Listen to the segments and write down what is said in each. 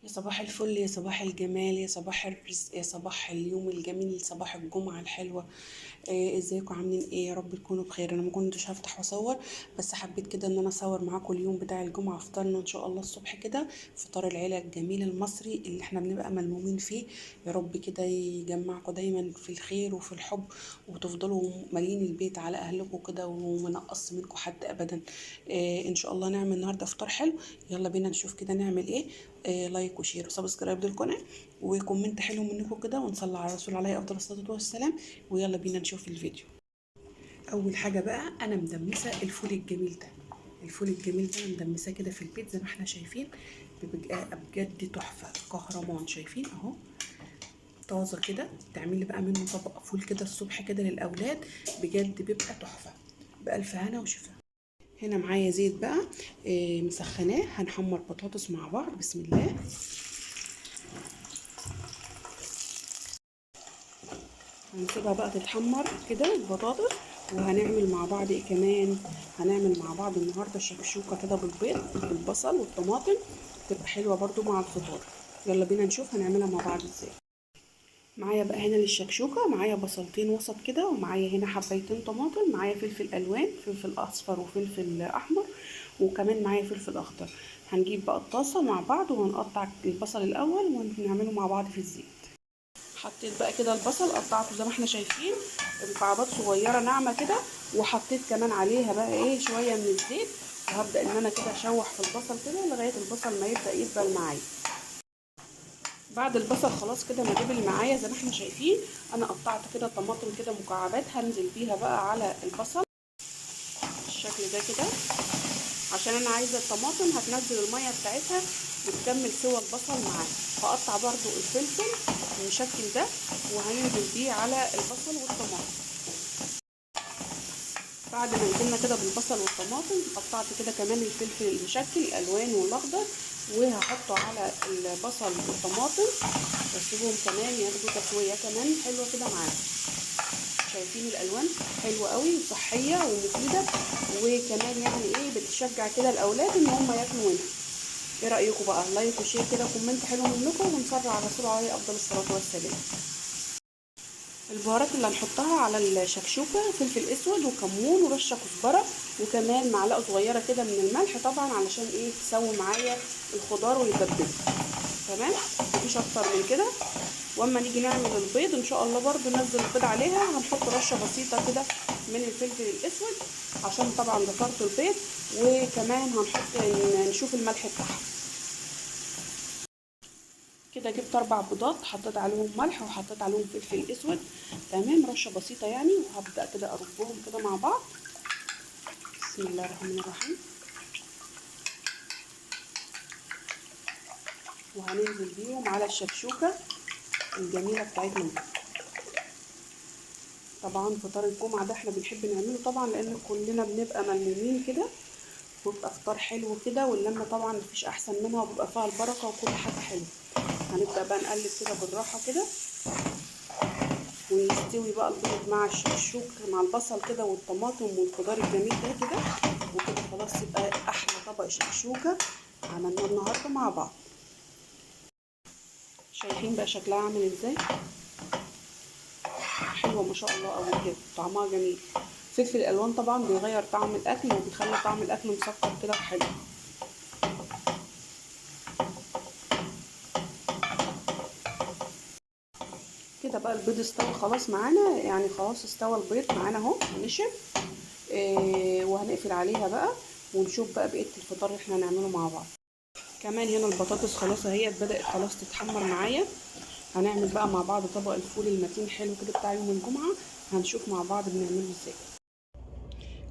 يا صباح الفل، يا صباح الجمال، يا صباح الرزق، يا صباح اليوم الجميل، صباح الجمعة الحلوة. ازيكم عاملين ايه؟ يا رب تكونوا بخير. انا ما كنتش هفتح واصور، بس حبيت كده ان انا اصور معاكم اليوم بتاع الجمعة. فطرنا ان شاء الله الصبح كده، فطار العيلة الجميل المصري اللي احنا بنبقى ملمومين فيه. يا رب كده يجمعكم دايما في الخير وفي الحب، وتفضلوا مالين البيت على اهلكم كده، وما نقص منكم حد ابدا. ان شاء الله نعمل النهارده فطار حلو. يلا بينا نشوف كده نعمل ايه. لايك وشير وسبسكرايب للقناة، وكومنت حلو منكم كده، ونصلي على الرسول عليه افضل الصلاة والسلام. ويلا بينا نشوف الفيديو. اول حاجة بقى انا مدمسة الفول الجميل ده. الفول الجميل ده انا مدمساه كده في البيت زي ما احنا شايفين. بيبقى بجد تحفة كهرمان، شايفين اهو. طازة كده، تعملي بقى منه طبق فول كده الصبح كده للاولاد، بجد بيبقى تحفة. بألف هنا وشفا. هنا معايا زيت بقى، مسخناه. هنحمر بطاطس مع بعض، بسم الله. هنسيبها بقى تتحمر كده البطاطس. وهنعمل مع بعض ايه كمان؟ هنعمل مع بعض النهارده شكشوكه كده بالبيض بالبصل والطماطم، تبقى حلوه برضو مع الفطار. يلا بينا نشوف هنعملها مع بعض ازاي. معايا بقى هنا للشكشوكه، معايا بصلتين وسط كده، ومعايا هنا حبايتين طماطم، معايا فلفل الوان، فلفل اصفر وفلفل احمر، وكمان معايا فلفل اخضر. هنجيب بقى الطاسه مع بعض، وهنقطع البصل الاول ونعمله مع بعض في الزيت. حطيت بقى كده البصل، قطعته زي ما احنا شايفين مكعبات صغيره ناعمه كده، وحطيت كمان عليها بقى ايه شويه من الزيت. وهبدا ان انا كده اشوح في البصل كده لغايه البصل ما يبدا يدبل معايا. بعد البصل خلاص كده ما دبل معايا زي ما احنا شايفين، انا قطعت كده طماطم كده مكعبات، هنزل بيها بقى على البصل بالشكل ده كده، عشان انا عايزه الطماطم هتنزل الميه بتاعتها وتكمل سوى البصل معاها. هقطع برضو الفلفل المشكل ده، وهننزل بيه على البصل والطماطم. بعد ما نزلنا كده بالبصل والطماطم، قطعت كده كمان الفلفل المشكل الالوان والاخضر، وهحطه على البصل والطماطم، واسيبهم كمان ياخدوا تسويه كمان حلوه كده معانا. شايفين الالوان حلوه قوي وصحيه ومفيده، وكمان يعني ايه بتشجع كده الاولاد ان هم ياكلوا منها. ايه رايكم بقى؟ لايك وشير كده وكومنت حلو منكم، ونصلي على الرسول عليه افضل الصلاه والسلام. البهارات اللي هنحطها على الشكشوكه فلفل اسود وكمون ورشه كزبره، وكمان معلقه صغيره كده من الملح طبعا علشان ايه تسوي معايا الخضار ويتبل. تمام، مفيش اكتر من كده. واما نيجي نعمل البيض ان شاء الله برضو ننزل البيض عليها، هنحط رشه بسيطه كده من الفلفل الاسود عشان طبعا ده فرط البيض، وكمان هنحط نشوف الملح بتاعها. كده جبت 4 بيضات، حطيت عليهم ملح وحطيت عليهم فلفل اسود، تمام، رشه بسيطه يعني. وهبدا كده اربهم كده مع بعض، بسم الله الرحمن الرحيم. وهننزل بيهم على الشكشوكه الجميله بتاعتنا. طبعا فطار الجمعه ده احنا بنحب نعمله طبعا، لان كلنا بنبقى ملمومين كده، ويبقى فطار حلو كده، واللمه طبعا مفيش احسن منها، وبيبقى فيها البركه وكل حاجه حلوه. هنبدا بقى نقلب كده بالراحه كده، ويستوي بقى البيض مع الشكشوك مع البصل كده والطماطم والخضار الجميل ده كده، وكده خلاص يبقى احلى طبق شكشوكه عملناه النهارده مع بعض. شايفين بقى شكلها عامل ازاي؟ حلوه ما شاء الله قوي كده، طعمها جميل. فلفل الالوان طبعا بيغير طعم الاكل وبيخلي طعم الاكل مسكر كده وحلو. كده بقى البيض استوى خلاص معانا، يعني خلاص استوى البيض معانا اهو نشف. وهنقفل عليها بقى، ونشوف بقى بقيه الفطار اللي احنا هنعمله مع بعض. كمان هنا البطاطس خلاص اهي بدأت خلاص تتحمر معايا. هنعمل بقى مع بعض طبق الفول المتين حلو كده بتاع يوم الجمعة، هنشوف مع بعض بنعمله ازاي.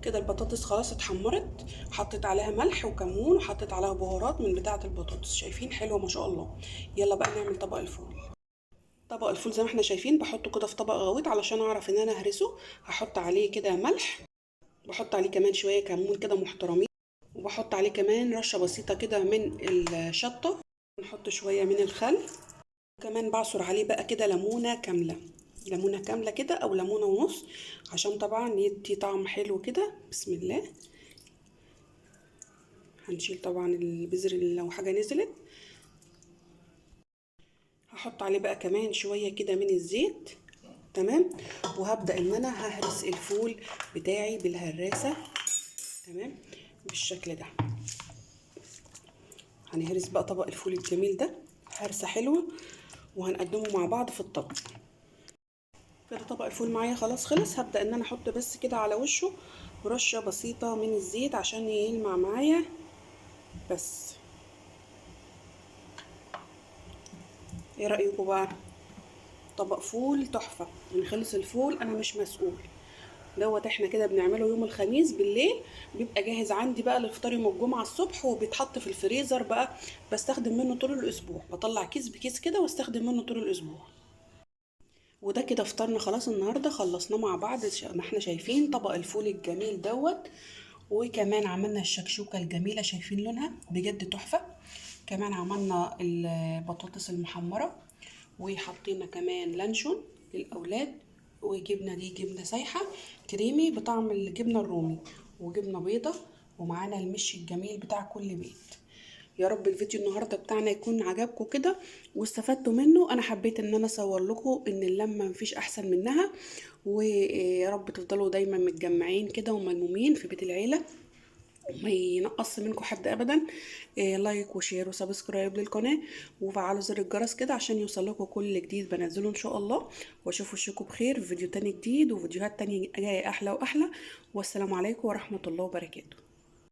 كده البطاطس خلاص اتحمرت، حطيت عليها ملح وكمون، وحطيت عليها بهارات من بتاعة البطاطس، شايفين حلوة ما شاء الله. يلا بقى نعمل طبق الفول. طبق الفول زي ما احنا شايفين بحطه كده في طبق غويط علشان اعرف ان انا اهرسه. هحط عليه كده ملح، بحط عليه كمان شوية كمون كده محترمين، وبحط عليه كمان رشة بسيطة كده من الشطة، نحط شوية من الخل، وكمان بعصر عليه بقى كده ليمونة كاملة، ليمونة كاملة كده أو ليمونة ونص، عشان طبعا يدي طعم حلو كده. بسم الله. هنشيل طبعا البذر اللي لو حاجة نزلت. هحط عليه بقى كمان شويه كده من الزيت. تمام. وهبدا ان انا ههرس الفول بتاعي بالهراسه. تمام بالشكل ده. هنهرس بقى طبق الفول الجميل ده هرسه حلوه، وهنقدمه مع بعض في الطبق. كده طبق الفول معايا خلاص خلص. هبدا ان انا احط بس كده على وشه رشه بسيطه من الزيت عشان يلمع معايا بس. ايه رايكم بقى؟ طبق فول تحفه. يعني خلص الفول انا مش مسؤول دوت. احنا كده بنعمله يوم الخميس بالليل، بيبقى جاهز عندي بقى للفطار يوم الجمعه الصبح، وبيتحط في الفريزر بقى. بستخدم منه طول الاسبوع، بطلع كيس بكيس كده واستخدم منه طول الاسبوع. وده كده فطارنا خلاص النهارده، خلصناه مع بعض. ما احنا شايفين طبق الفول الجميل دوت، وكمان عملنا الشكشوكه الجميله، شايفين لونها بجد تحفه. كمان عملنا البطاطس المحمره، وحطينا كمان لانشون للاولاد، وجبنه دي جبنه سايحه كريمي بطعم الجبنه الرومي، وجبنه بيضه، ومعانا المش الجميل بتاع كل بيت. يا رب الفيديو النهارده بتاعنا يكون عجبكم كده واستفدتوا منه. انا حبيت ان انا اصور لكم ان اللمه مفيش احسن منها، ويا رب تفضلوا دايما متجمعين كده وملمومين في بيت العيله، ما ينقص منكم حد ابدا. لايك وشير وسبسكرايب للقناه، وفعلوا زر الجرس كده عشان يوصل لكم كل جديد بنزله ان شاء الله. واشوفوا وشكم بخير في فيديو تاني جديد، وفيديوهات تانية جايه احلى واحلى. والسلام عليكم ورحمه الله وبركاته.